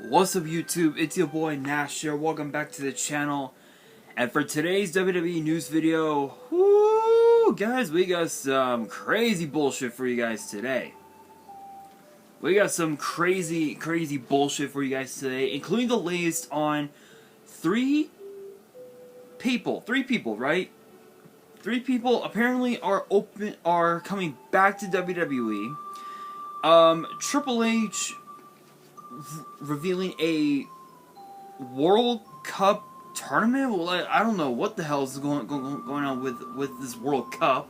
What's up YouTube, it's your boy Nash here, welcome back to the channel. And for today's WWE news video, whoo, guys, we got some crazy bullshit for you guys today. We got some crazy bullshit for you guys today, including the latest on three people, right? Three people apparently are coming back to WWE. Triple H revealing a World Cup tournament. Well, I don't know what the hell is going on with this World Cup.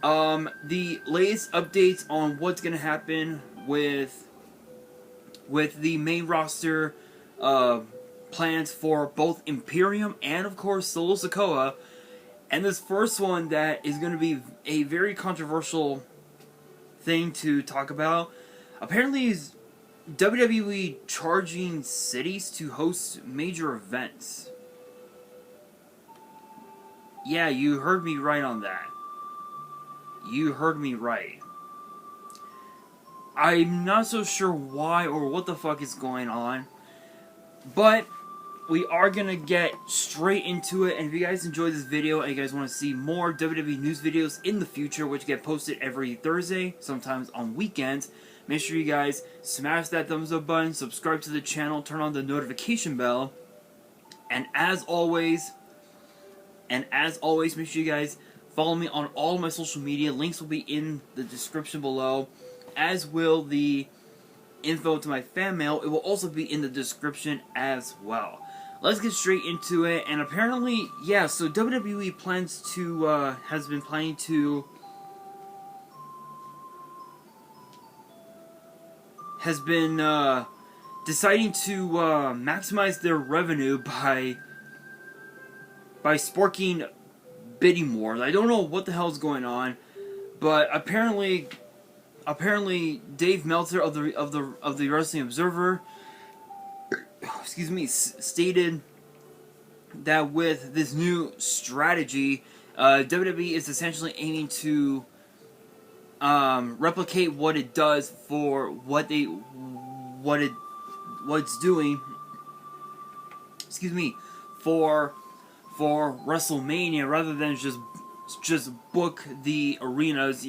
The latest updates on what's gonna happen with the main roster plans for both Imperium and of course Solo Sikoa, and this first one that is going to be a very controversial thing to talk about. Apparently, is WWE charging cities to host major events. Yeah, you heard me right on that. You heard me right. I'm not so sure why or what the fuck is going on, but we are gonna get straight into it. And if you guys enjoyed this video and you guys want to see more WWE news videos in the future, which get posted every Thursday, sometimes on weekends, make sure you guys smash that thumbs up button, subscribe to the channel, turn on the notification bell, and as always, make sure you guys follow me on all my social media. Links will be in the description below, as will the info to my fan mail. It will also be in the description as well. Let's get straight into it. And apparently, yeah, so WWE has been planning to deciding to maximize their revenue by sparking bidding wars. I don't know what the hell's going on, but apparently Dave Meltzer of the Wrestling Observer, excuse me, stated that with this new strategy, WWE is essentially aiming to replicate what it does for what it's doing. Excuse me, for WrestleMania, rather than just book the arenas.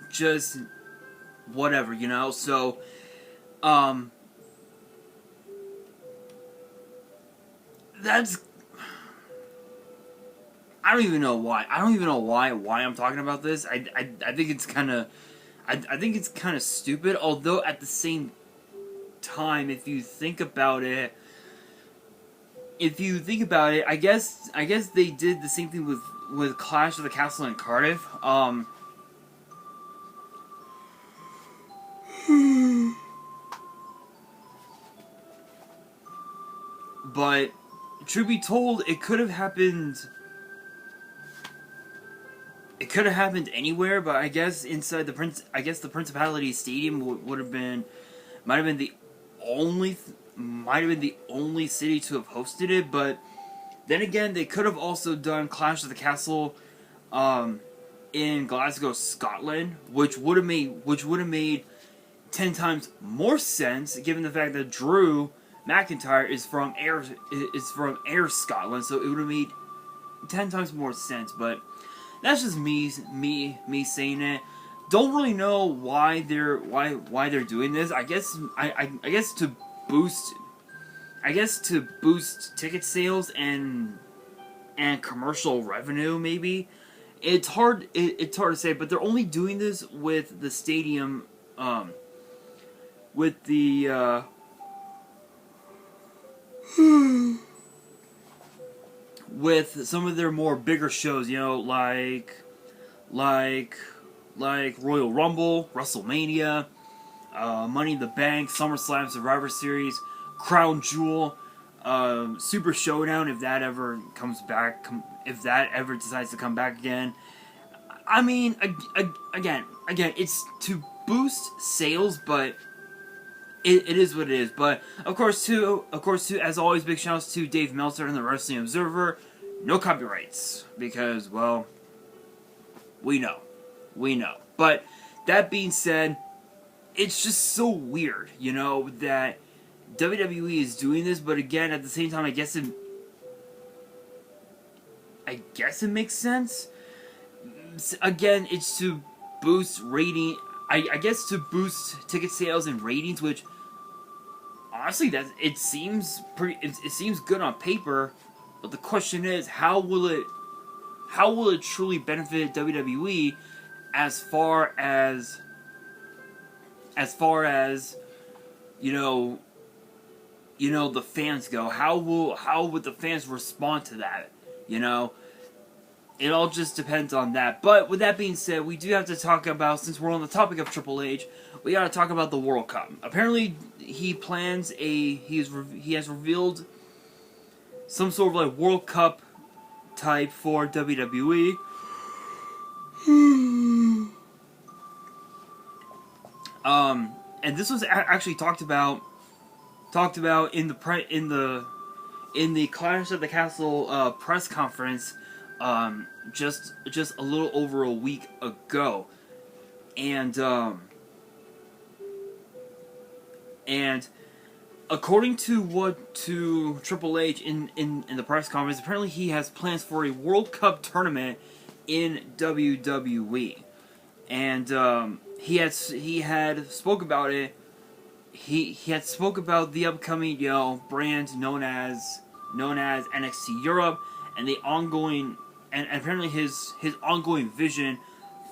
Just whatever, so, that's, I don't even know why I'm talking about this. I think it's kind of, I think it's kind of stupid, although at the same time, if you think about it, I guess they did the same thing with Clash of the Castle in Cardiff. But truth be told, it could have happened. It could have happened anywhere, but I guess inside the Principality Stadium might have been the only city to have hosted it. But then again, they could have also done Clash of the Castle in Glasgow, Scotland, which would have made 10 times more sense, given the fact that Drew McIntyre is from Ayr, Scotland. So it would have made 10 times more sense. But that's just me saying it. Don't really know why they're doing this. I guess to boost ticket sales and commercial revenue, maybe. It's hard to say, but they're only doing this with the stadium, with the with some of their more bigger shows, like Royal Rumble, WrestleMania, Money in the Bank, SummerSlam, Survivor Series, Crown Jewel, Super Showdown, if that ever comes back, if that ever decides to come back again. I mean, again, it's to boost sales, but it is what it is. But of course, too, as always, big shoutouts to Dave Meltzer and the Wrestling Observer. No copyrights, because, well, we know. But that being said, it's just so weird, you know, that WWE is doing this, but again, at the same time, I guess it makes sense. Again, it's to boost rating. I guess to boost ticket sales and ratings, which honestly, it seems pretty. It seems good on paper, but the question is, how will it truly benefit WWE as far as you know the fans go? How would the fans respond to that? You know, it all just depends on that. But with that being said, we do have to talk about, since we're on the topic of Triple H, we got to talk about the World Cup. Apparently, he has revealed some sort of like World Cup type for WWE. And this was actually talked about in the Clash at the Castle press conference just a little over a week ago, and according to Triple H in the press conference, apparently he has plans for a World Cup tournament in WWE, and he had spoke about it. He had spoke about the upcoming brand known as NXT Europe, and the ongoing and apparently his ongoing vision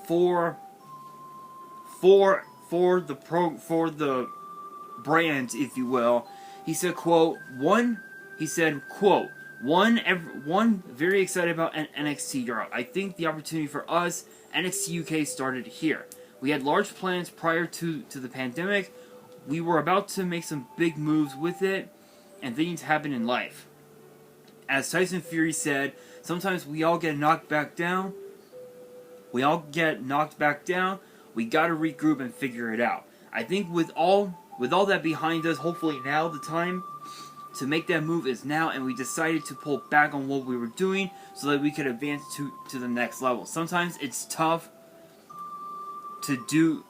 for the brand, if you will. He said, quote, one very excited about NXT Europe. I think the opportunity for us, NXT UK, started here. We had large plans prior to the pandemic. We were about to make some big moves with it, and things happen in life. As Tyson Fury said, sometimes we all get knocked back down. We gotta regroup and figure it out. I think with all that behind us, hopefully now the time to make that move is now, and we decided to pull back on what we were doing so that we could advance to the next level. Sometimes it's tough to do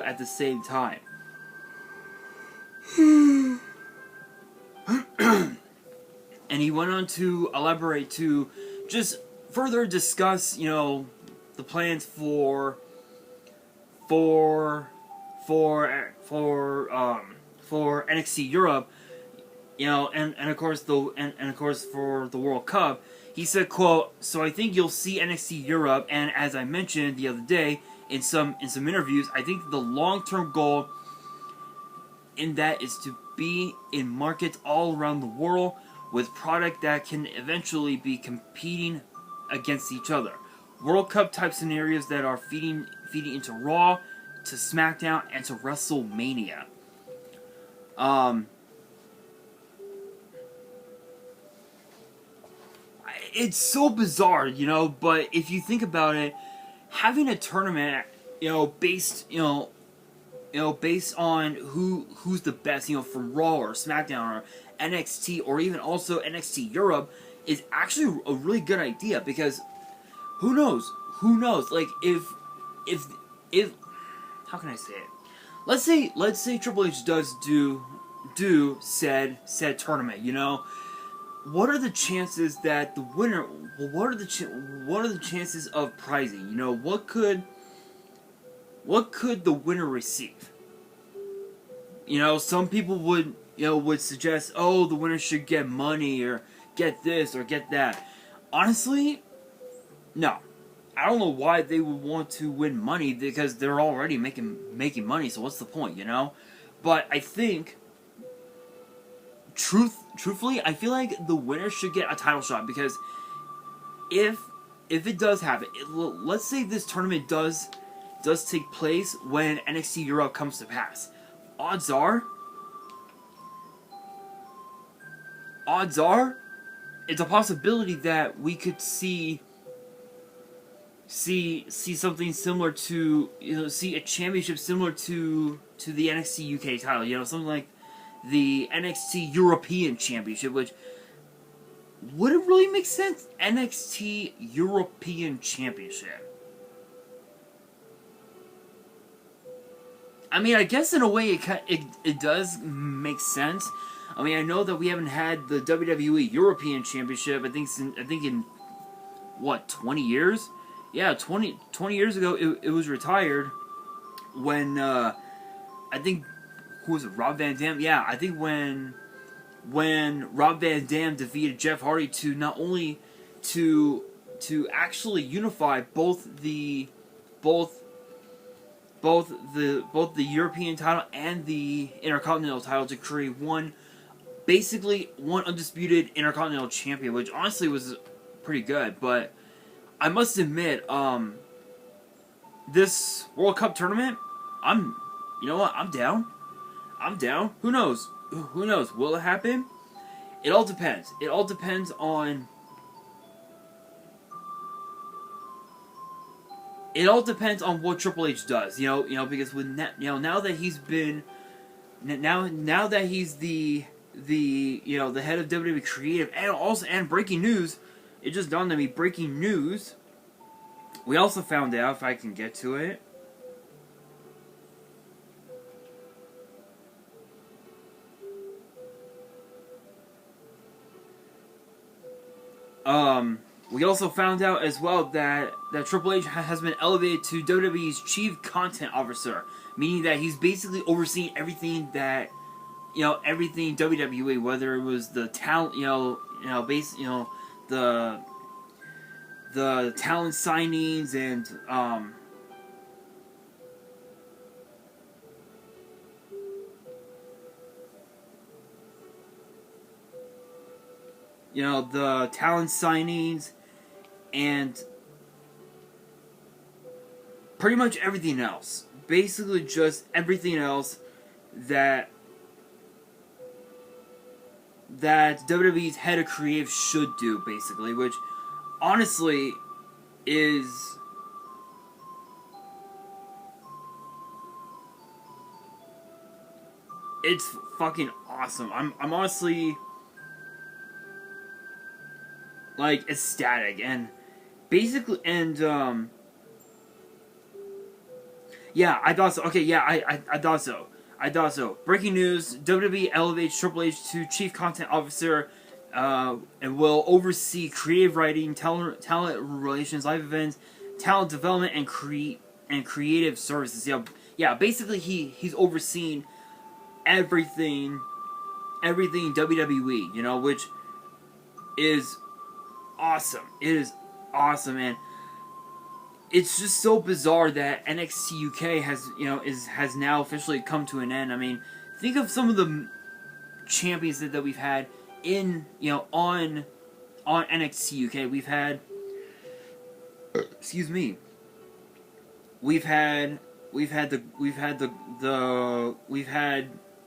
at the same time. And he went on to elaborate to just further discuss, the plans for NXT Europe, and of course for the World Cup. He said, quote, "So I think you'll see NXT Europe, and as I mentioned the other day in some interviews, I think the long-term goal in that is to be in markets all around the world with product that can eventually be competing against each other. World Cup type scenarios that are feeding into Raw, to SmackDown, and to WrestleMania." It's so bizarre, but if you think about it, having a tournament, based on who's the best, from Raw or SmackDown or NXT or even also NXT Europe, is actually a really good idea, because who knows, like if how can I say it? Let's say Triple H does do said tournament, what are the chances that the winner? Well, what are the chances of prizing? What could the winner receive? Some people would suggest, oh, the winner should get money or get this or get that. Honestly, no. I don't know why they would want to win money, because they're already making money. So what's the point, But I think, truthfully, I feel like the winner should get a title shot, because if it does happen, let's say this tournament does take place when NXT Europe comes to pass, odds are it's a possibility that we could see something similar to, see a championship similar to the NXT UK title, something like the NXT European Championship, which would it really make sense? NXT European Championship. I mean, I guess in a way it does make sense. I mean, I know that we haven't had the WWE European Championship. I think in what, 20 years? Yeah, 20 years ago it was retired when I think, who was it? Rob Van Dam. Yeah, I think when Rob Van Dam defeated Jeff Hardy to not only to actually unify both the European title and the Intercontinental title to create basically one undisputed Intercontinental champion, which honestly was pretty good. But I must admit, this World Cup tournament, you know what, I'm down. I'm down. Who knows? Who knows? Will it happen? It all depends. It all depends on. It all depends on what Triple H does. You know, because now that he's been, now that he's the head of WWE Creative, and breaking news, it just dawned on me. Breaking news. We also found out, if I can get to it. We also found out as well that Triple H has been elevated to WWE's Chief Content Officer, meaning that he's basically overseeing everything that, everything WWE, whether it was the talent, the talent signings and the talent signings and pretty much everything else. Basically just everything else that WWE's head of creative should do, basically, which honestly is it's fucking awesome. I'm honestly like ecstatic, and basically, and yeah, I thought so. Okay, yeah, I thought so. I thought so. Breaking news: WWE elevates Triple H to Chief Content Officer, and will oversee creative writing, talent relations, live events, talent development, and creative services. Yeah. Basically, he's overseeing everything WWE. Which is awesome. It is awesome, and it's just so bizarre that NXT UK has now officially come to an end. I mean, think of some of the champions that we've had on NXT UK. We've had, excuse me. We've had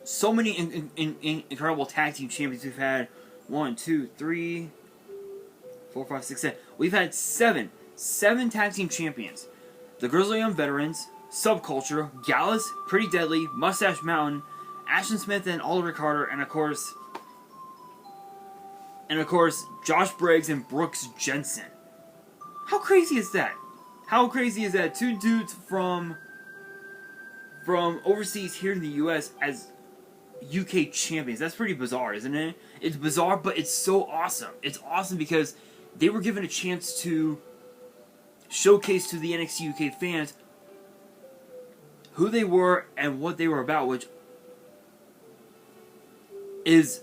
so many incredible tag team champions. We've had 1, 2, 3, 4, 5, 6, 7. We've had seven tag team champions. The Grizzly Young Veterans, Subculture, Gallus, Pretty Deadly, Mustache Mountain, Ashton Smith and Oliver Carter, and of course, Josh Briggs and Brooks Jensen. How crazy is that? How crazy is that? Two dudes from overseas here in the U.S. as UK champions. That's pretty bizarre, isn't it? It's bizarre, but it's so awesome. It's awesome because they were given a chance to showcase to the NXT UK fans who they were and what they were about, which is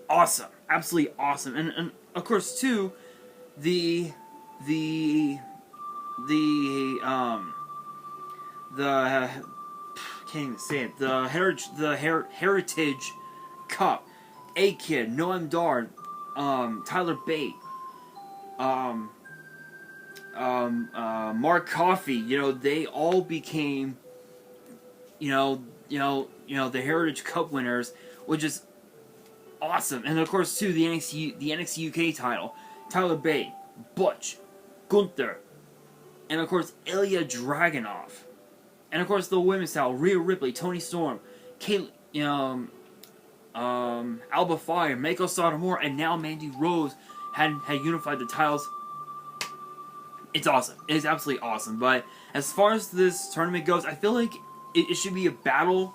awesome. Absolutely awesome. And of course, too, the can't even say it. The Heritage Cup. A-Kid, Noam Dar, Tyler Bate, Mark Coffey. They all became, the Heritage Cup winners, which is awesome. And of course, too, the NXT UK title, Tyler Bate, Butch, Gunther, and of course Ilya Dragunov. And of course the women's title, Rhea Ripley, Toni Storm, Alba Fire, Meiko Satomura, and now Mandy Rose had unified the titles. It's awesome. It is absolutely awesome. But as far as this tournament goes, I feel like it should be a battle.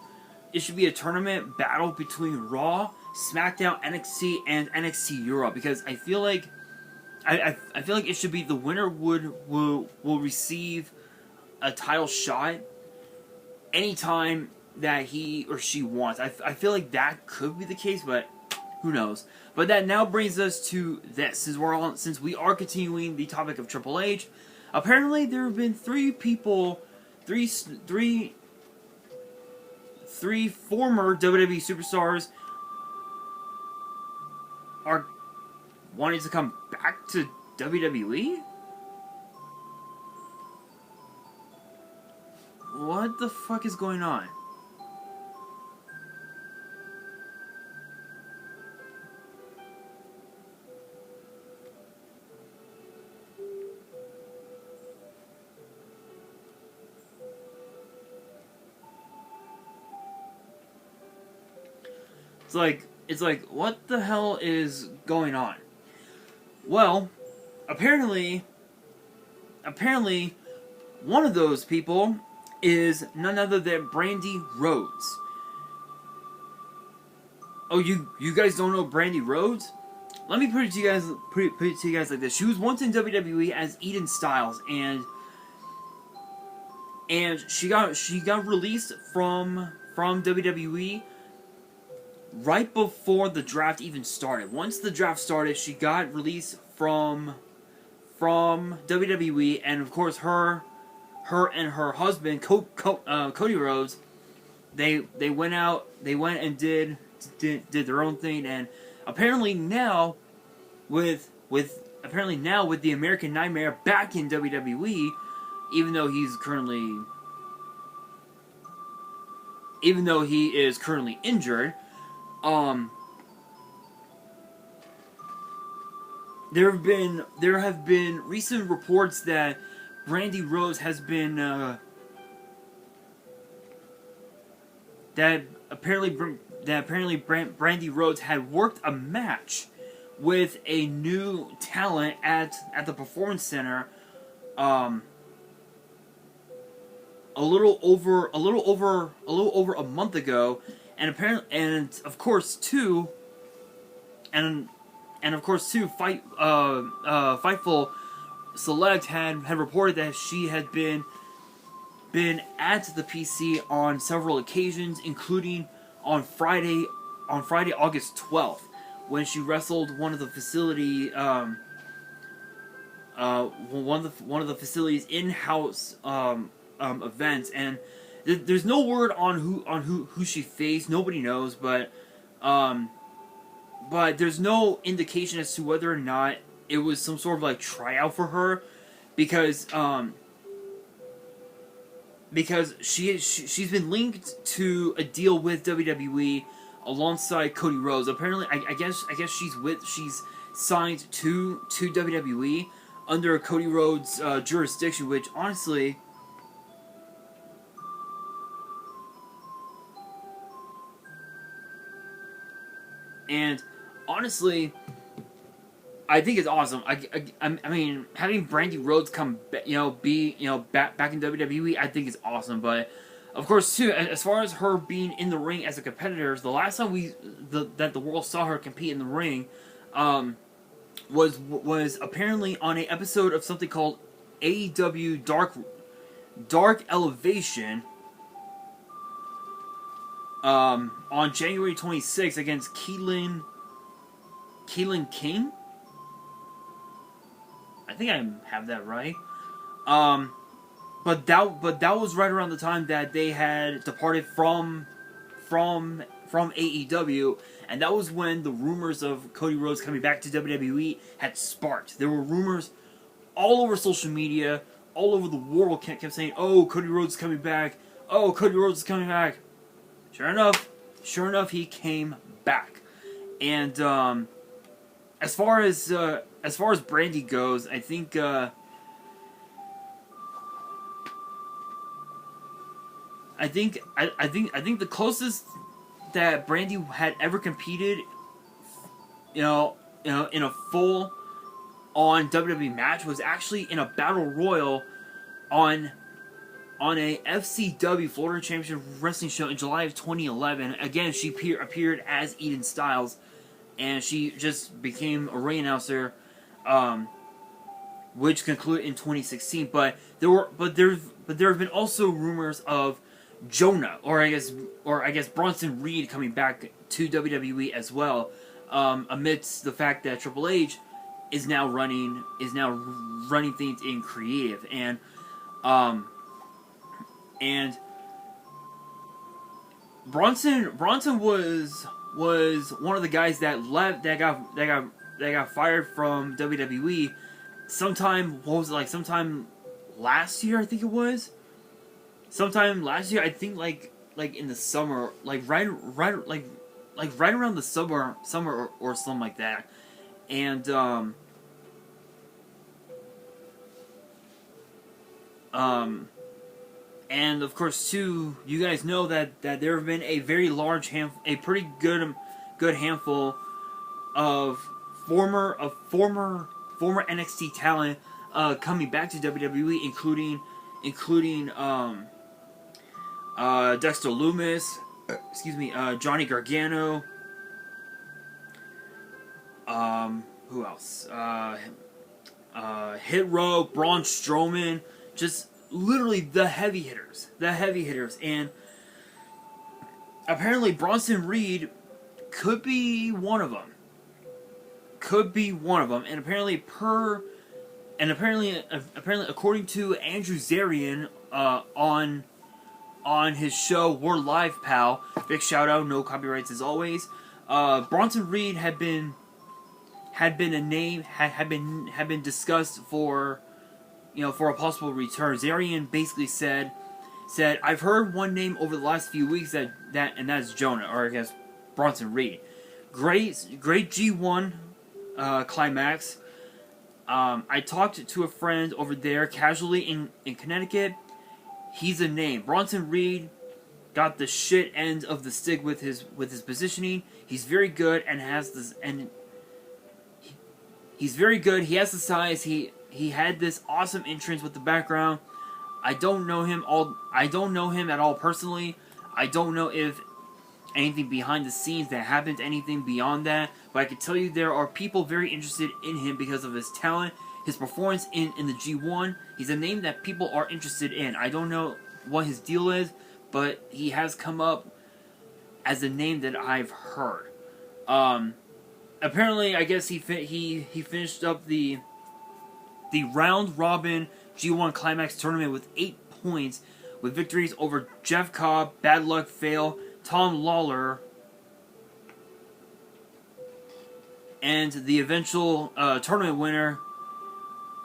It should be a tournament battle between Raw, SmackDown, NXT, and NXT Europe, because I feel like I feel like it should be the winner will receive a title shot anytime that he or she wants. I feel like that could be the case, but who knows? But that now brings us to this. Since we are continuing the topic of Triple H, apparently there have been three former WWE superstars are wanting to come back to WWE? What the fuck is going on? It's like, what the hell is going on? Well, apparently, one of those people is none other than Brandi Rhodes. Oh, you guys don't know Brandi Rhodes? Let me put it to you guys like this. She was once in WWE as Eden Styles, and she got released from WWE right before the draft even started. Once the draft started, she got released from WWE, and of course her and her husband Cody Rhodes, they went and did their own thing, and apparently now with the American Nightmare back in WWE, even though he is currently injured. There have been recent reports that Brandi Rhodes has been that apparently Brandi Rhodes had worked a match with a new talent at the Performance Center a little over a month ago. And apparently, and of course, too, Fightful Select had reported that she had been at the PC on several occasions, including on Friday, August 12th, when she wrestled one of the facilities in-house events, and there's no word on who she faced. Nobody knows, but there's no indication as to whether or not it was some sort of like tryout for her, because she's been linked to a deal with WWE alongside Cody Rhodes. Apparently, I guess she's signed to WWE under Cody Rhodes' jurisdiction, which honestly. And honestly, I think it's awesome. I mean, having Brandi Rhodes come, back in WWE, I think is awesome. But of course, too, as far as her being in the ring as a competitor, the last time that the world saw her compete in the ring, was apparently on an episode of something called AEW Dark Elevation. On January 26th against Keelan King. I think I have that right. But that was right around the time that they had departed from AEW, and that was when the rumors of Cody Rhodes coming back to WWE had sparked. There were rumors all over social media, all over the world kept saying, "Oh, Cody Rhodes is coming back. Oh, Cody Rhodes is coming back." Sure enough, he came back. And as far as Brandi goes, I think the closest that Brandi had ever competed, in a full on WWE match was actually in a battle royal on on a FCW Florida Championship Wrestling show in July of 2011. Again, she appeared as Eden Styles, and she just became a ring announcer, which concluded in 2016. But there have been also rumors of Jonah, or I guess Bronson Reed coming back to WWE as well, amidst the fact that Triple H is now running things in creative, and Bronson was one of the guys that got fired from WWE sometime last year, I think it was. Sometime last year, I think like in the summer, right around the summer or something like that. And of course too, you guys know that there have been a very large a pretty good handful of former NXT talent coming back to WWE, including Dexter Lumis, Johnny Gargano, who else? Hit Row, Braun Strowman, just literally the heavy hitters, and apparently Bronson Reed could be one of them. And apparently according to Andrew Zarian on his show We're Live Pal, big shout out, no copyrights as always. Bronson Reed had been discussed for a possible return. Zarian basically said I've heard one name over the last few weeks and that's Jonah, or I guess Bronson Reed. Great G1 climax. I talked to a friend over there casually in Connecticut. He's a name. Bronson Reed got the shit end of the stick with his positioning. He's very good and has this, and he's very good. He has the size. He had this awesome entrance with the background. I don't know him at all personally. I don't know if anything behind the scenes that happened, anything beyond that. But I can tell you there are people very interested in him because of his talent, his performance in the G1. He's a name that people are interested in. I don't know what his deal is, but he has come up as a name that I've heard. Apparently, I guess he finished up the round robin G1 Climax tournament with 8 points, with victories over Jeff Cobb, Bad Luck Fail, Tom Lawler, and the eventual tournament winner,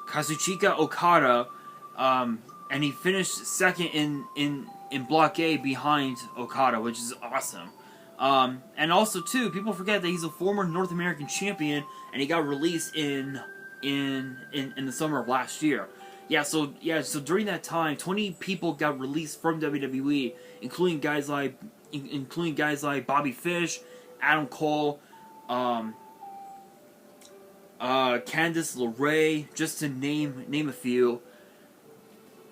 Kazuchika Okada, and he finished second in Block A behind Okada, which is awesome. And also, too, people forget that he's a former North American champion, and he got released in the summer of last year. So during that time, 20 people got released from WWE, including guys like Bobby Fish, Adam Cole, Candice LeRae, just to name a few.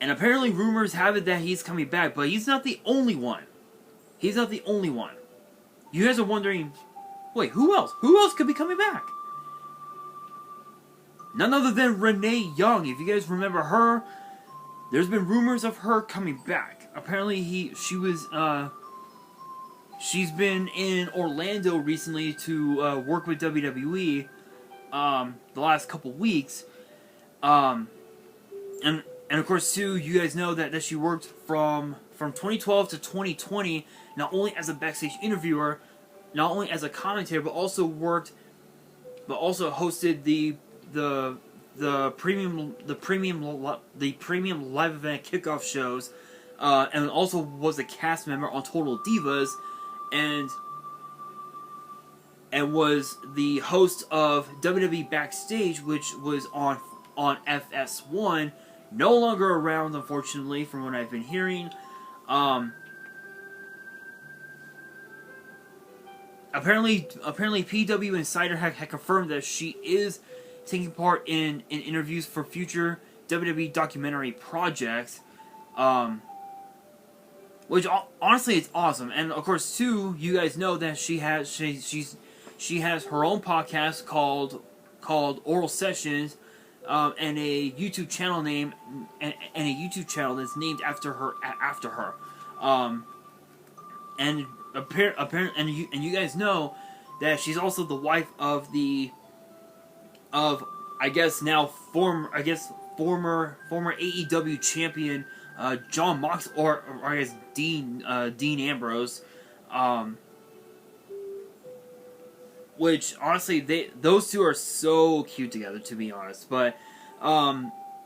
And apparently rumors have it that he's coming back, but he's not the only one. You guys are wondering, wait, who else? Who else could be coming back? None other than Renee Young. If you guys remember her, there's been rumors of her coming back. Apparently she's been in Orlando recently to work with WWE the last couple weeks. And of course too, you guys know that she worked from 2012 to 2020, not only as a backstage interviewer, not only as a commentator, but also hosted the premium live event kickoff shows, and also was a cast member on Total Divas, and was the host of WWE Backstage, which was on FS1. No longer around, unfortunately, from what I've been hearing. Apparently PW Insider had confirmed that she is taking part in interviews for future WWE documentary projects. Which honestly, it's awesome. And of course, too, you guys know that she has her own podcast called Oral Sessions, and a YouTube channel that's named after her. And you guys know that she's also the wife of former AEW champion John Mox, or I guess Dean Ambrose, which honestly those two are so cute together, to be honest. But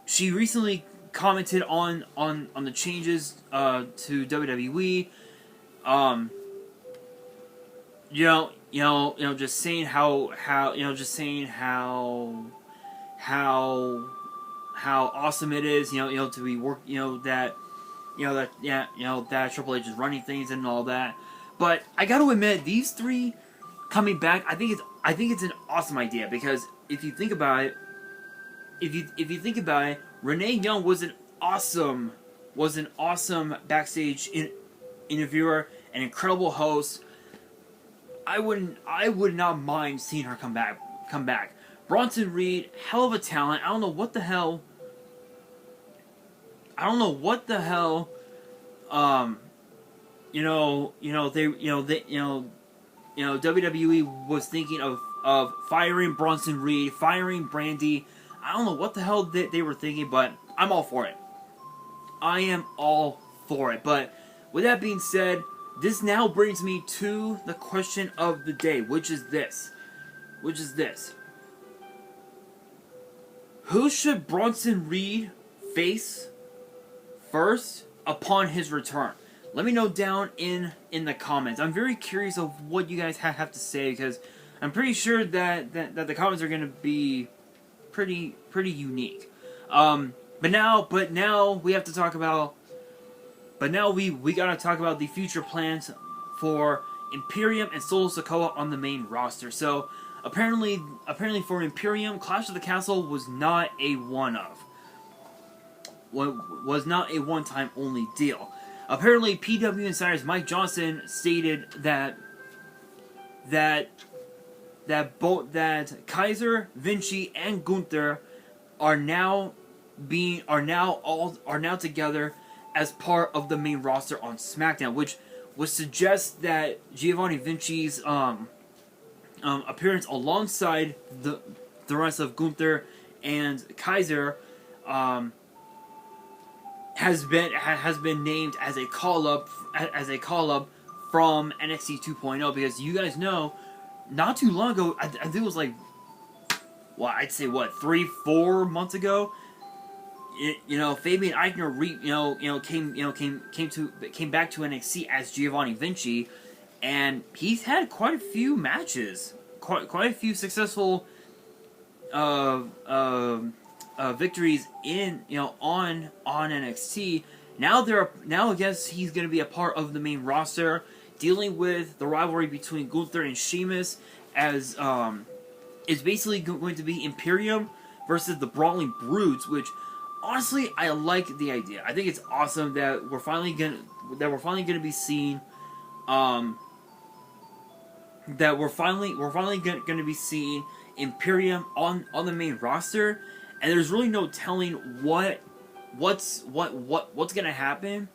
she recently commented on the changes to WWE. Just saying how awesome it is, to be that Triple H is running things and all that. But I got to admit, these three coming back, I think it's an awesome idea, because if you think about it, Renee Young was an awesome backstage interviewer, an incredible host. I would not mind seeing her come back. Bronson Reed, hell of a talent. I don't know what the hell. WWE was thinking of firing Bronson Reed, firing Brandy. I don't know what the hell they were thinking, but I'm all for it. I am all for it. But with that being said, this now brings me to the question of the day, which is this. Who should Bronson Reed face first upon his return? Let me know down in the comments. I'm very curious of what you guys have to say, because I'm pretty sure that the comments are going to be pretty unique. But now we have to talk about. But now we gotta talk about the future plans for Imperium and Solo Sikoa on the main roster. So apparently for Imperium, Clash of the Castle was not a one-time only deal. Apparently, PW Insider's Mike Johnson stated that Kaiser, Vinci, and Gunther are now together as part of the main roster on SmackDown, which would suggest that Giovanni Vinci's appearance alongside the rest of Gunther and Kaiser has been named as a call up from NXT 2.0, because you guys know, not too long ago, I think it was like, well, I'd say 3-4 months ago, Fabian Eichner came back to NXT as Giovanni Vinci, and he's had quite a few matches, quite a few successful victories on NXT. Now I guess he's going to be a part of the main roster, dealing with the rivalry between Gunther and Sheamus, as it's basically going to be Imperium versus the Brawling Brutes, which honestly I like the idea. I think it's awesome that we're finally gonna be seeing gonna be seeing Imperium on the main roster, and there's really no telling what's gonna happen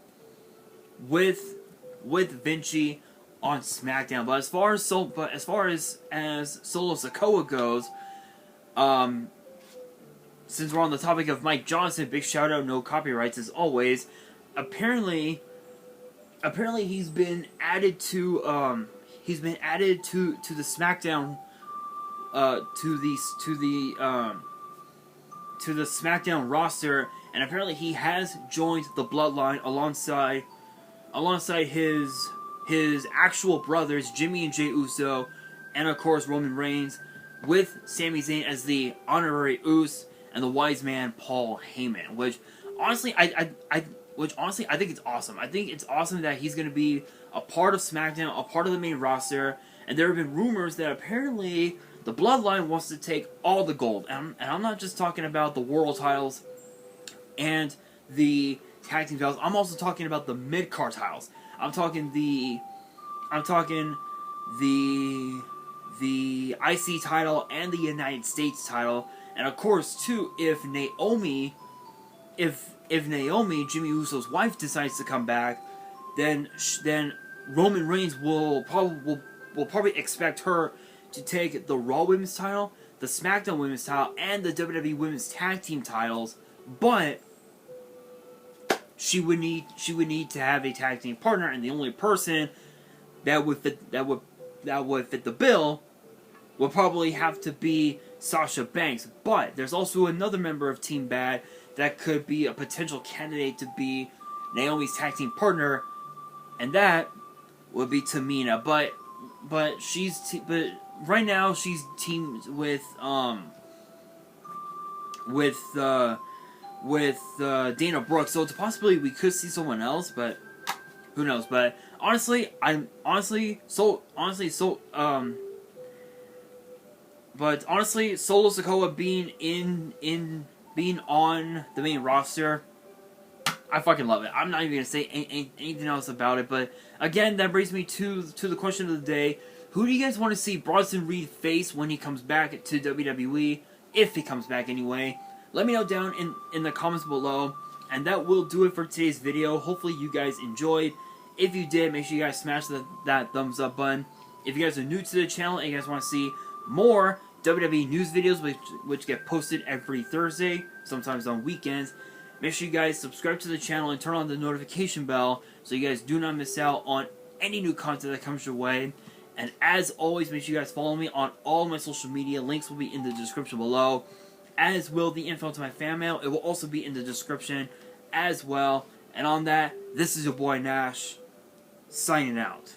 with Vinci on SmackDown. But as far as Solo Sikoa goes, since we're on the topic of Mike Johnson, big shout out, no copyrights as always. Apparently he's been added to the SmackDown to the SmackDown roster, and apparently he has joined the Bloodline alongside his actual brothers, Jimmy and Jey Uso, and of course Roman Reigns, with Sami Zayn as the honorary Uso and the wise man Paul Heyman. Which honestly I think it's awesome. I think it's awesome that he's going to be a part of SmackDown, a part of the main roster, and there have been rumors that apparently the Bloodline wants to take all the gold, and I'm not just talking about the world titles and the tag team titles. I'm also talking about the mid-card titles. I'm talking the IC title and the United States title. And of course, too, if Naomi, Jimmy Uso's wife, decides to come back, then Roman Reigns will probably expect her to take the Raw Women's title, the SmackDown Women's title, and the WWE Women's Tag Team titles. But she would need to have a tag team partner, and the only person that would fit the bill would probably have to be Sasha Banks. But there's also another member of Team Bad that could be a potential candidate to be Naomi's tag team partner, and that would be Tamina. But right now she's teamed with Dana Brooke, so it's a possibility we could see someone else, but who knows? But honestly, Solo Sikoa being on the main roster, I fucking love it. I'm not even gonna say anything else about it. But again, that brings me to the question of the day: who do you guys want to see Bronson Reed face when he comes back to WWE? If he comes back anyway. Let me know down in the comments below. And that will do it for today's video. Hopefully you guys enjoyed. If you did, make sure you guys smash that thumbs up button. If you guys are new to the channel and you guys want to see more WWE news videos which get posted every Thursday, sometimes on weekends, make sure you guys subscribe to the channel and turn on the notification bell so you guys do not miss out on any new content that comes your way. And as always, make sure you guys follow me on all my social media. Links will be in the description below, as will the info to my fan mail. It will also be in the description as well. And on that, this is your boy Nash, signing out.